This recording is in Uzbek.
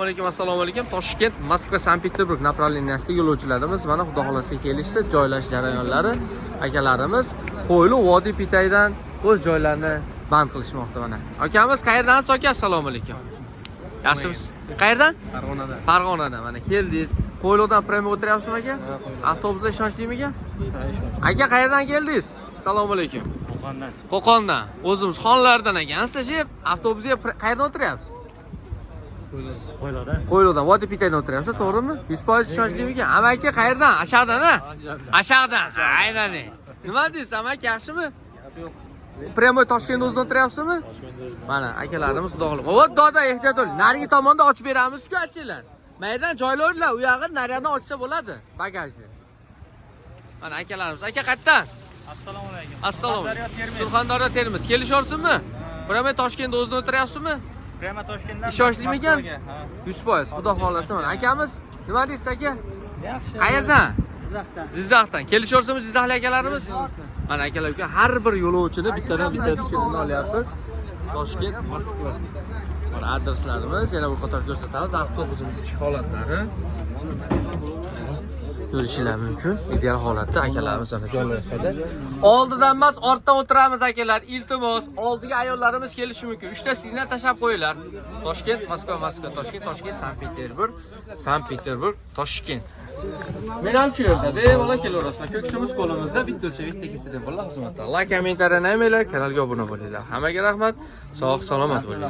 Assalomu alaykum. Toshkent, Moskva, Sankt-Peterburg направлениясida yo'lovchilarimiz mana xudo xolasa kelishdi. Joylash jarayonlari akalarimiz Qo'yli Vodiy Pitaydan o'z joylarini band qilishmoqda mana. Akamiz qayerdan aka? Assalomu alaykum. Yaxshimisiz? Qayerdan? Farg'onadan. Farg'onadan mana keldingiz. Qo'ylidan prema o'tiryapsizmi aka? Avtobusda ishonchlimi aka? Aka qayerdan keldingiz? Assalomu alaykum. Qo'qondan. Qo'qondan. O'zimiz xonlardan ekansiz, avtobusga qayerdan o'tiryapsiz? Qo'ylidan Vodiy Pitaydan o'tiryapsiz, to'g'rimi? 100% ishonchlimi ekan? Amaki qayerdan? Ashaqdan, ha? Ashaqdan. Aynan. Nima deysiz, amaki yaxshimi? Yo'q. Premo Toshkentda o'zida o'tiryapsizmi? Mana akalarimiz xudo xohlasa. Vo, doda ehtiyot bo'ling. Narigi tomonda ochib beramiz-ku, achinglar. Maydan joylarlar, u yog'ini naryoqdan ochsa bo'ladi, bagajni. Mana akalarimiz. Aka qayerdan? Assalomu alaykum. Assalomu. Surxondaryo Termiz. Kelishorsizmi? Premo Toshkentda o'zida o'tiryapsizmi? Prema Toshkentdan. Ishonchlimi ekan? 100%. Xudo xolasa mana. Akamiz, nima deysiz aka? Yaxshi. Qayerdan? Jizzaxdan. Jizzaxdan. Kelishorsizmi Jizzaxlik akalarimiz? Mana akalar uka har bir yo'lovchini bittadan bitta fikrini olyapmiz. Toshkent, Moskva. Mana adreslarimiz yana bir qator ko'rsatamiz. Avtobusimiz ichki holatlari. Ko'rishingiz mumkin. Ideal holatda akalarimiz mana joylashadi. Oldidan emas, ortdan o'tiramiz akalar. Iltimos, oldiga ayollarimiz kelishi mumkin. 3 ta signal tashab qo'yinglar. Toshkent, Moskva, Moskva, Toshkent, Toshkent, Sankt-Peterburg, Sankt-Peterburg, Toshkent. Men ham shu yerda bemalol kelaverasizlar. Ko'ksimiz qo'limizda, bitta o'lchab bitta kesidan bo'ladi xizmatlar. Like, kommentariy naymanglar, kanalga obuna bo'linglar. Hammaga rahmat. Sog' salomat bo'linglar.